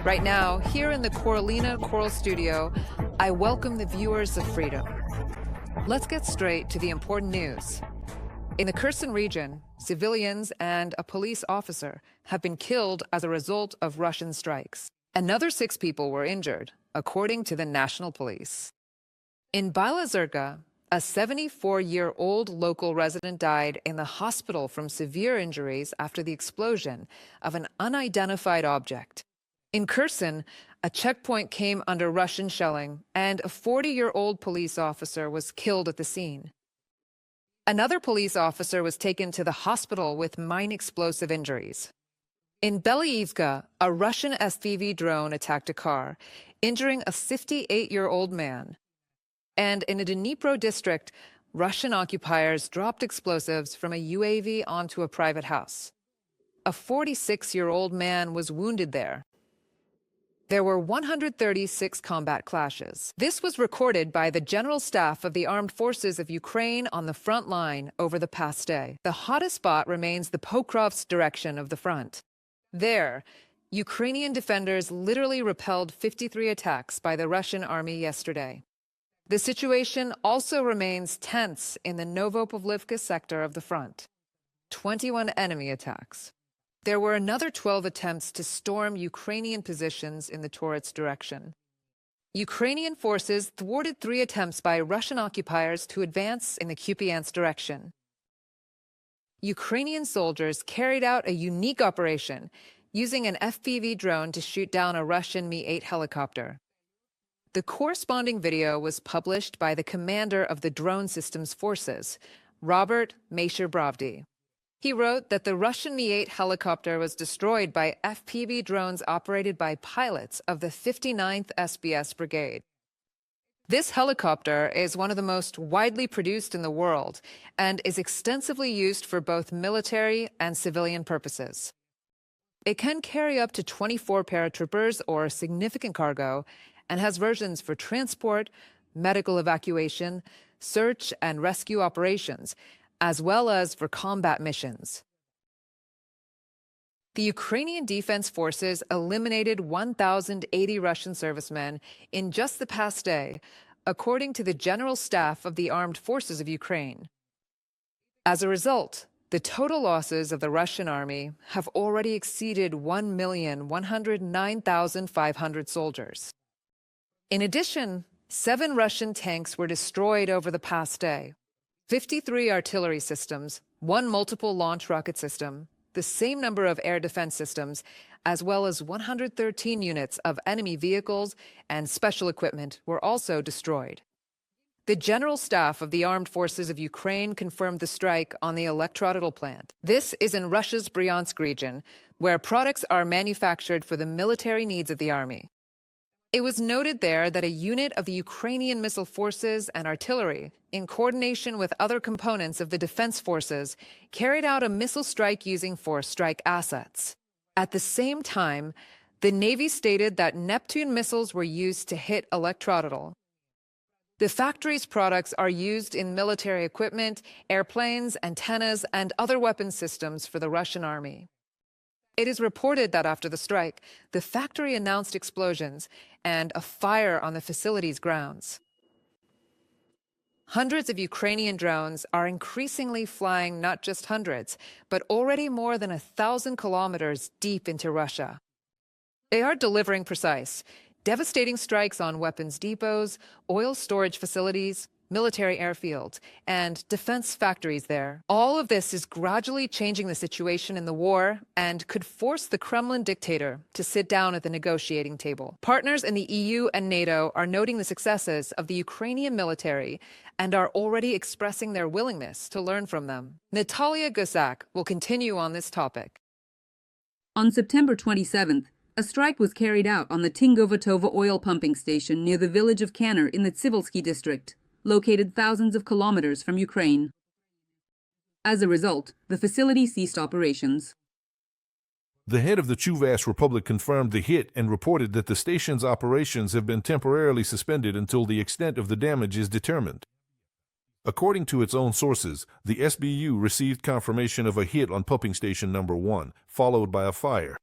Right now, here in the Coralina Coral Studio, I welcome the viewers of freedom. Let's get straight to the important news. In the Kherson region, civilians and a police officer have been killed as a result of Russian strikes. Another 6 people were injured, according to the national police. In Bielazerka, a 74-year-old local resident died in the hospital from severe injuries after the explosion of an unidentified object. In Kherson, a checkpoint came under Russian shelling, and a 40-year-old police officer was killed at the scene. Another police officer was taken to the hospital with mine explosive injuries. In Belyivka, a Russian FPV drone attacked a car, injuring a 58-year-old man. And in the Dnipro district, Russian occupiers dropped explosives from a UAV onto a private house. A 46-year-old man was wounded there. There were 136 combat clashes. This was recorded by the General Staff of the Armed Forces of Ukraine on the front line over the past day. The hottest spot remains the Pokrovsk direction of the front. There, Ukrainian defenders literally repelled 53 attacks by the Russian army yesterday. The situation also remains tense in the Novopavlivka sector of the front. 21 enemy attacks. There were another 12 attempts to storm Ukrainian positions in the Torets direction. Ukrainian forces thwarted 3 attempts by Russian occupiers to advance in the Kupiansk direction. Ukrainian soldiers carried out a unique operation, using an FPV drone to shoot down a Russian Mi-8 helicopter. The corresponding video was published by the commander of the Drone Systems Forces, Robert Masher-Bravdy. He wrote that the Russian Mi-8 helicopter was destroyed by FPV drones operated by pilots of the 59th SBS Brigade. This helicopter is one of the most widely produced in the world and is extensively used for both military and civilian purposes. It can carry up to 24 paratroopers or significant cargo and has versions for transport, medical evacuation, search and rescue operations, as well as for combat missions. The Ukrainian Defense Forces eliminated 1,080 Russian servicemen in just the past day, according to the General Staff of the Armed Forces of Ukraine. As a result, the total losses of the Russian army have already exceeded 1,109,500 soldiers. In addition, 7 Russian tanks were destroyed over the past day. 53 artillery systems, 1 multiple launch rocket system, the same number of air defense systems, as well as 113 units of enemy vehicles and special equipment were also destroyed. The General Staff of the Armed Forces of Ukraine confirmed the strike on the Electrodetal plant. This is in Russia's Bryansk region, where products are manufactured for the military needs of the army. It was noted there that a unit of the Ukrainian missile forces and artillery, in coordination with other components of the defense forces, carried out a missile strike using 4 strike assets. At the same time, the Navy stated that Neptune missiles were used to hit Electrodetal. The factory's products are used in military equipment, airplanes, antennas, and other weapon systems for the Russian army. It is reported that after the strike, the factory announced explosions and a fire on the facility's grounds. Hundreds of Ukrainian drones are increasingly flying not just hundreds, but already more than 1,000 kilometers deep into Russia. They are delivering precise, devastating strikes on weapons depots, oil storage facilities, military airfields, and defense factories there. All of this is gradually changing the situation in the war and could force the Kremlin dictator to sit down at the negotiating table. Partners in the EU and NATO are noting the successes of the Ukrainian military and are already expressing their willingness to learn from them. Natalia Gusak will continue on this topic. On September 27th, a strike was carried out on the Tingovatova oil pumping station near the village of Kanner in the Tsivilsky district, located thousands of kilometers from Ukraine. As a result, the facility ceased operations. The head of the Chuvas Republic confirmed the hit and reported that the station's operations have been temporarily suspended until the extent of the damage is determined. According to its own sources, the SBU received confirmation of a hit on pumping station number 1, followed by a fire.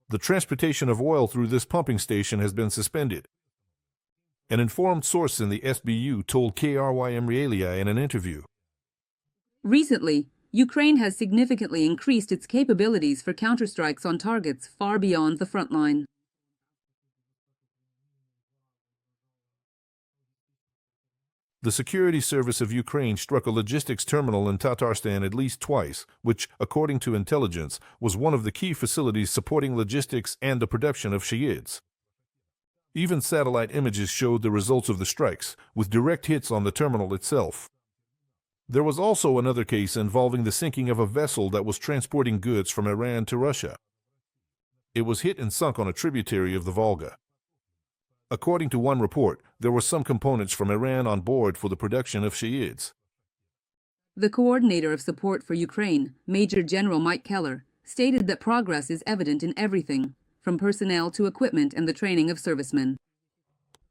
The transportation of oil through this pumping station has been suspended. An informed source in the SBU told KRYM Realia in an interview. Recently, Ukraine has significantly increased its capabilities for counterstrikes on targets far beyond the front line. The Security Service of Ukraine struck a logistics terminal in Tatarstan at least twice, which, according to intelligence, was one of the key facilities supporting logistics and the production of shayids. Even satellite images showed the results of the strikes, with direct hits on the terminal itself. There was also another case involving the sinking of a vessel that was transporting goods from Iran to Russia. It was hit and sunk on a tributary of the Volga. According to one report, there were some components from Iran on board for the production of shayids. The coordinator of support for Ukraine, Major General Mike Keller, stated that progress is evident in everything, from personnel to equipment and the training of servicemen.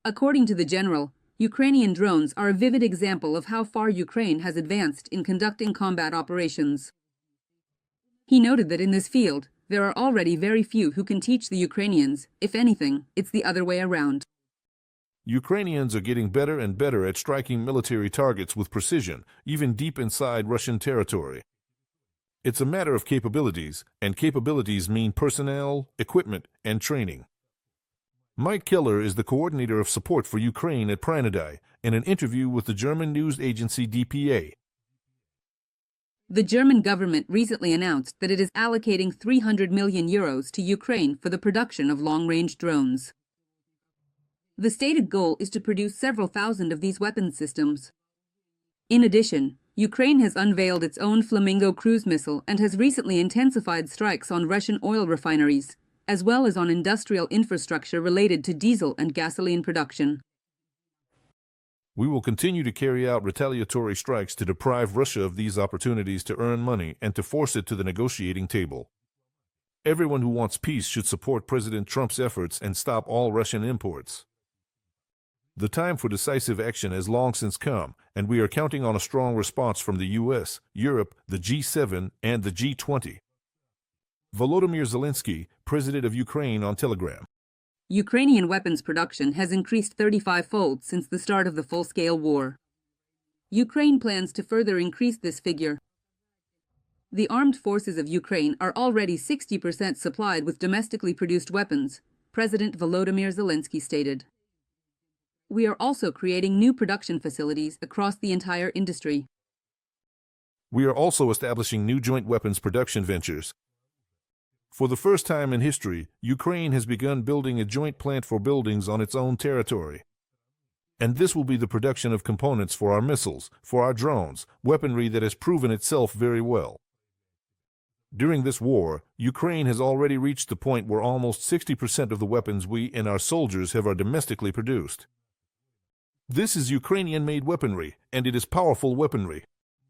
According to the general, Ukrainian drones are a vivid example of how far Ukraine has advanced in conducting combat operations. He noted that in this field, there are already very few who can teach the Ukrainians. If anything, it's the other way around. Ukrainians are getting better and better at striking military targets with precision, even deep inside Russian territory. It's a matter of capabilities, and capabilities mean personnel, equipment, and training. Mike Keller is the coordinator of support for Ukraine at Pryanadai in an interview with the German news agency DPA. The German government recently announced that it is allocating €300 million to Ukraine for the production of long-range drones. The stated goal is to produce several thousand of these weapon systems. In addition, Ukraine has unveiled its own Flamingo cruise missile and has recently intensified strikes on Russian oil refineries, as well as on industrial infrastructure related to diesel and gasoline production. We will continue to carry out retaliatory strikes to deprive Russia of these opportunities to earn money and to force it to the negotiating table. Everyone who wants peace should support President Trump's efforts and stop all Russian imports. The time for decisive action has long since come, and we are counting on a strong response from the U.S., Europe, the G7, and the G20. Volodymyr Zelensky, President of Ukraine, on Telegram. Ukrainian weapons production has increased 35-fold since the start of the full-scale war. Ukraine plans to further increase this figure. The armed forces of Ukraine are already 60% supplied with domestically produced weapons, President Volodymyr Zelensky stated. We are also creating new production facilities across the entire industry. We are also establishing new joint weapons production ventures. For the first time in history, Ukraine has begun building a joint plant for buildings on its own territory. And this will be the production of components for our missiles, for our drones, weaponry that has proven itself very well. During this war, Ukraine has already reached the point where almost 60% of the weapons we and our soldiers have are domestically produced. This is Ukrainian-made weaponry, and it is powerful weaponry.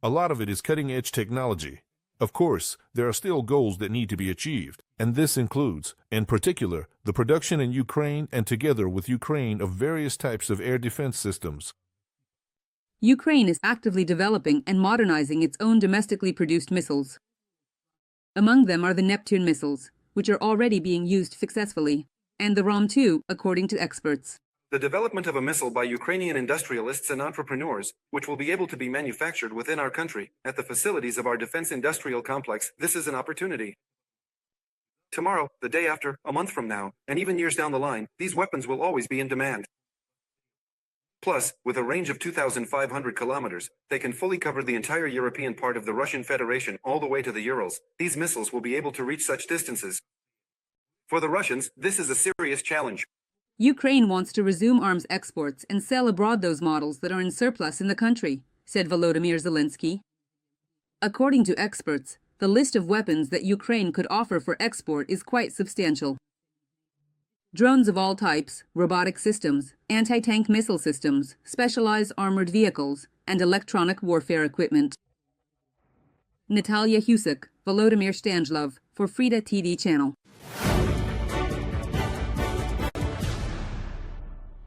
A lot of it is cutting-edge technology. Of course, there are still goals that need to be achieved, and this includes, in particular, the production in Ukraine and together with Ukraine of various types of air defense systems. Ukraine is actively developing and modernizing its own domestically produced missiles. Among them are the Neptune missiles, which are already being used successfully, and the Rom-2, according to experts. The development of a missile by Ukrainian industrialists and entrepreneurs, which will be able to be manufactured within our country, at the facilities of our defense industrial complex, this is an opportunity. Tomorrow, the day after, a month from now, and even years down the line, these weapons will always be in demand. Plus, with a range of 2,500 kilometers, they can fully cover the entire European part of the Russian Federation all the way to the Urals. These missiles will be able to reach such distances. For the Russians, this is a serious challenge. Ukraine wants to resume arms exports and sell abroad those models that are in surplus in the country, said Volodymyr Zelensky. According to experts, the list of weapons that Ukraine could offer for export is quite substantial. Drones of all types, robotic systems, anti-tank missile systems, specialized armored vehicles, and electronic warfare equipment. Natalia Husik, Volodymyr Stanjlov, for Frida TV channel.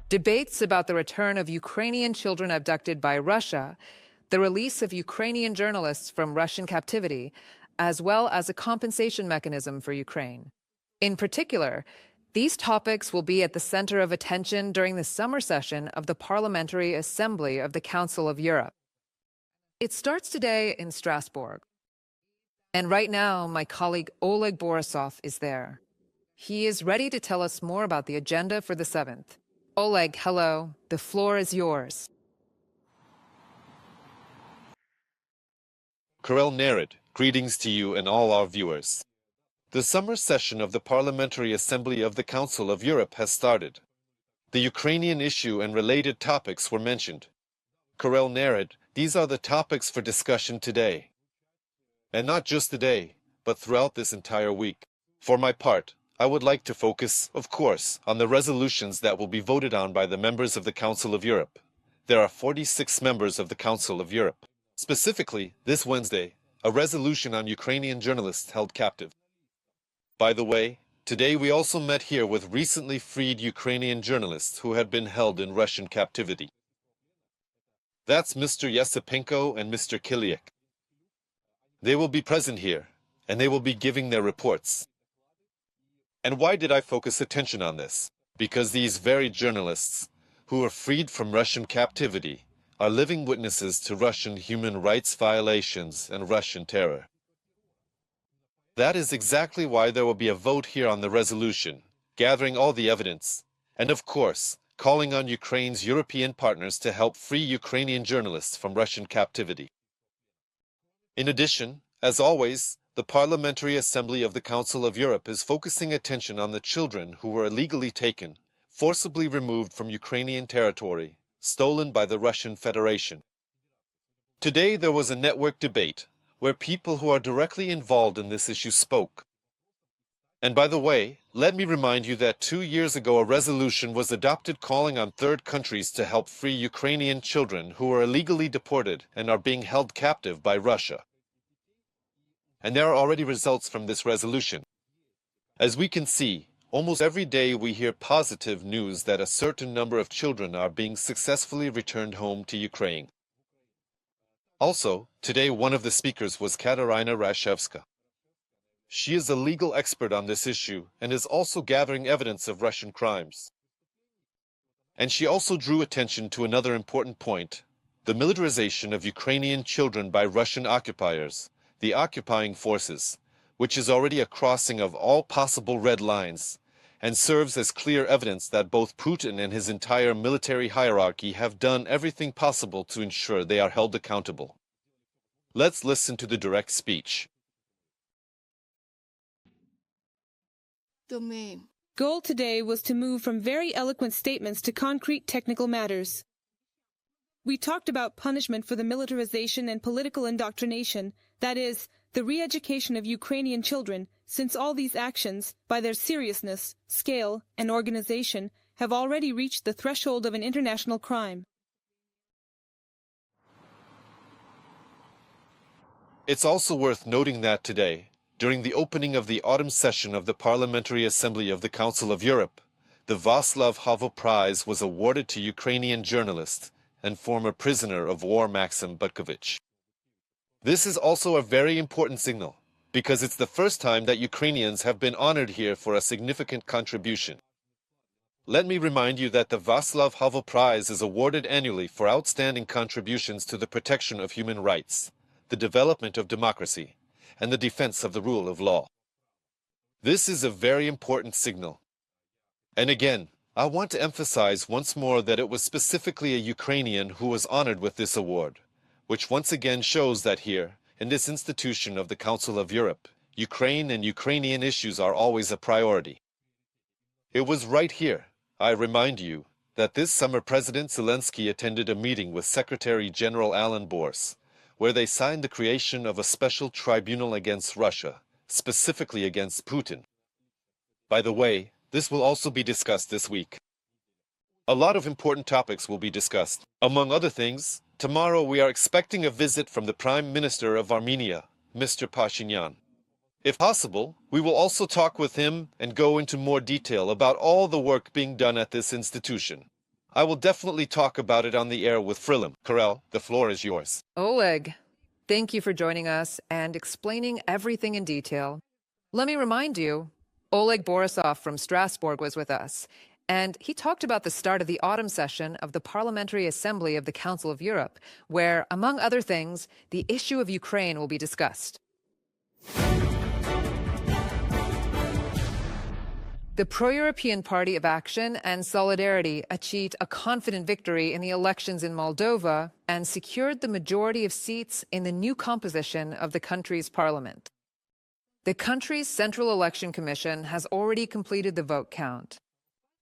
Debates about the return of Ukrainian children abducted by Russia, the release of Ukrainian journalists from Russian captivity, as well as a compensation mechanism for Ukraine. In particular, these topics will be at the center of attention during the summer session of the Parliamentary Assembly of the Council of Europe. It starts today in Strasbourg. And right now, my colleague Oleg Borisov is there. He is ready to tell us more about the agenda for the 7th. Oleg, hello. The floor is yours. Kirill Nerid, greetings to you and all our viewers. The summer session of the Parliamentary Assembly of the Council of Europe has started. The Ukrainian issue and related topics were mentioned. Kirill Nerid, these are the topics for discussion today. And not just today, but throughout this entire week. For my part, I would like to focus, of course, on the resolutions that will be voted on by the members of the Council of Europe. There are 46 members of the Council of Europe. Specifically, this Wednesday, a resolution on Ukrainian journalists held captive. By the way, today we also met here with recently freed Ukrainian journalists who had been held in Russian captivity. That's Mr. Yesipenko and Mr. Kyiv. They will be present here, and they will be giving their reports. And why did I focus attention on this? Because these very journalists, who were freed from Russian captivity, are living witnesses to Russian human rights violations and Russian terror. That is exactly why there will be a vote here on the resolution, gathering all the evidence, and of course, calling on Ukraine's European partners to help free Ukrainian journalists from Russian captivity. In addition, as always, the Parliamentary Assembly of the Council of Europe is focusing attention on the children who were illegally taken, forcibly removed from Ukrainian territory, stolen by the Russian Federation. Today there was a network debate where people who are directly involved in this issue spoke. And by the way, let me remind you that 2 years ago a resolution was adopted calling on third countries to help free Ukrainian children who are illegally deported and are being held captive by Russia. And there are already results from this resolution. As we can see, almost every day we hear positive news that a certain number of children are being successfully returned home to Ukraine. Also, today one of the speakers was Katerina Rashevska. She is a legal expert on this issue and is also gathering evidence of Russian crimes. And she also drew attention to another important point, the militarization of Ukrainian children by Russian occupiers, the occupying forces, which is already a crossing of all possible red lines, and serves as clear evidence that both Putin and his entire military hierarchy have done everything possible to ensure they are held accountable. Let's listen to the direct speech. Goal today was to move from very eloquent statements to concrete technical matters. We talked about punishment for the militarization and political indoctrination, that is, the re-education of Ukrainian children, since all these actions, by their seriousness, scale, and organization, have already reached the threshold of an international crime. It's also worth noting that today, during the opening of the autumn session of the Parliamentary Assembly of the Council of Europe, the Václav Havel Prize was awarded to Ukrainian journalist and former prisoner of war Maxim Butkovich. This is also a very important signal, because it's the first time that Ukrainians have been honored here for a significant contribution. Let me remind you that the Václav Havel Prize is awarded annually for outstanding contributions to the protection of human rights, the development of democracy, and the defense of the rule of law. This is a very important signal. And again, I want to emphasize once more that it was specifically a Ukrainian who was honored with this award, which once again shows that here, in this institution of the Council of Europe, Ukraine and Ukrainian issues are always a priority. It was right here, I remind you, that this summer President Zelensky attended a meeting with Secretary General Alan Bors, where they signed the creation of a special tribunal against Russia, specifically against Putin. By the way, this will also be discussed this week. A lot of important topics will be discussed. Among other things, tomorrow we are expecting a visit from the Prime Minister of Armenia, Mr. Pashinyan. If possible, we will also talk with him and go into more detail about all the work being done at this institution. I will definitely talk about it on the air with Frontline. Kirill, the floor is yours. Oleg, thank you for joining us and explaining everything in detail. Let me remind you, Oleg Borisov from Strasbourg was with us, and he talked about the start of the autumn session of the Parliamentary Assembly of the Council of Europe, where, among other things, the issue of Ukraine will be discussed. The pro-European Party of Action and Solidarity achieved a confident victory in the elections in Moldova and secured the majority of seats in the new composition of the country's parliament. The country's Central Election Commission has already completed the vote count.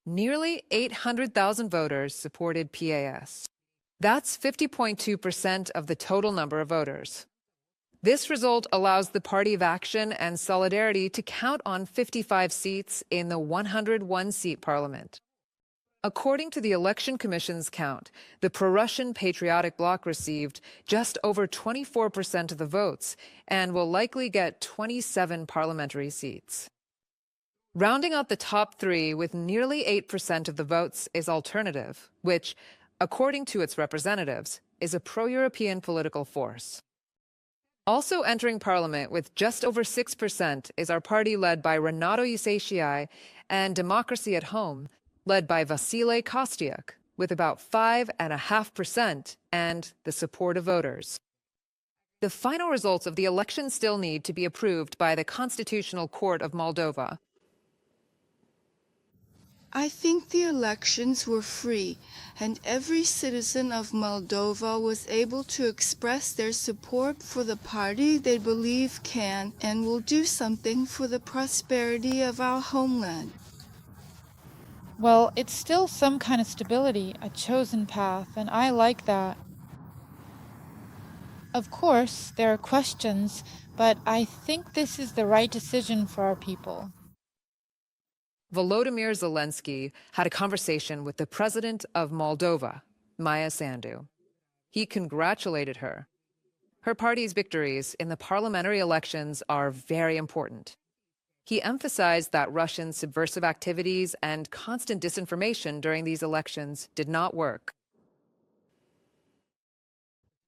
Nearly 800,000 voters supported PAS. That's 50.2% of the total number of voters. This result allows the Party of Action and Solidarity to count on 55 seats in the 101-seat parliament. According to the Election Commission's count, the pro-Russian Patriotic Bloc received just over 24% of the votes and will likely get 27 parliamentary seats. Rounding out the top three with nearly 8% of the votes is Alternative, which, according to its representatives, is a pro-European political force. Also entering parliament with just over 6% is our party led by Renato Iuseșii and Democracy at Home, led by Vasile Kostiuk, with about 5.5% and the support of voters. The final results of the election still need to be approved by the Constitutional Court of Moldova. I think the elections were free, and every citizen of Moldova was able to express their support for the party they believe can and will do something for the prosperity of our homeland. Well, it's still some kind of stability, a chosen path, and I like that. Of course, there are questions, but I think this is the right decision for our people. Volodymyr Zelensky had a conversation with the president of Moldova, Maya Sandu. He congratulated her. Her party's victories in the parliamentary elections are very important. He emphasized that Russian subversive activities and constant disinformation during these elections did not work.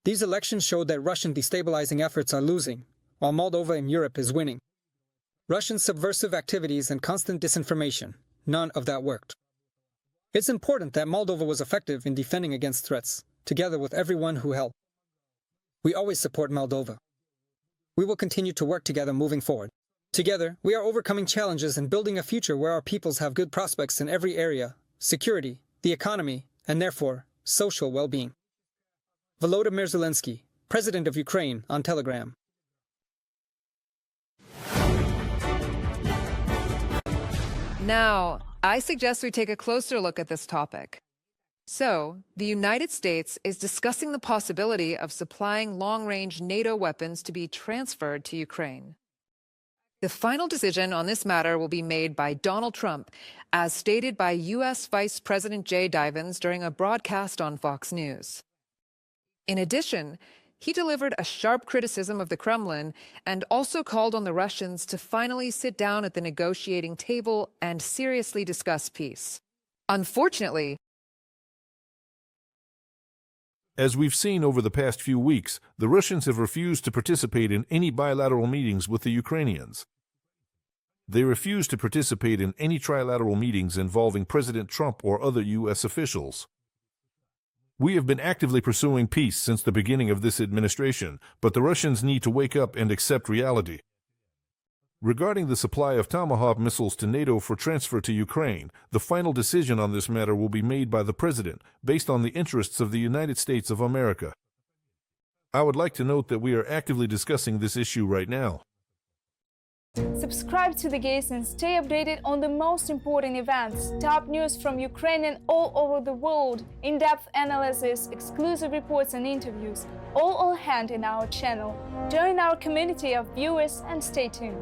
These elections showed that Russian destabilizing efforts are losing, while Moldova in Europe is winning. Russian subversive activities and constant disinformation, none of that worked. It's important that Moldova was effective in defending against threats, together with everyone who helped. We always support Moldova. We will continue to work together moving forward. Together, we are overcoming challenges and building a future where our peoples have good prospects in every area, security, the economy, and therefore, social well-being. Volodymyr Zelensky, President of Ukraine, on Telegram. Now, I suggest we take a closer look at this topic. So, the United States is discussing the possibility of supplying long-range NATO weapons to be transferred to Ukraine. The final decision on this matter will be made by Donald Trump, as stated by U.S. Vice President Jay Divens during a broadcast on Fox News. In addition, he delivered a sharp criticism of the Kremlin and also called on the Russians to finally sit down at the negotiating table and seriously discuss peace. Unfortunately, as we've seen over the past few weeks, the Russians have refused to participate in any bilateral meetings with the Ukrainians. They refuse to participate in any trilateral meetings involving President Trump or other U.S. officials. We have been actively pursuing peace since the beginning of this administration, but the Russians need to wake up and accept reality. Regarding the supply of Tomahawk missiles to NATO for transfer to Ukraine, the final decision on this matter will be made by the President, based on the interests of the United States of America. I would like to note that we are actively discussing this issue right now. Subscribe to The Gaze and stay updated on the most important events, top news from Ukraine and all over the world, in-depth analysis, exclusive reports and interviews, all on hand in our channel. Join our community of viewers and stay tuned.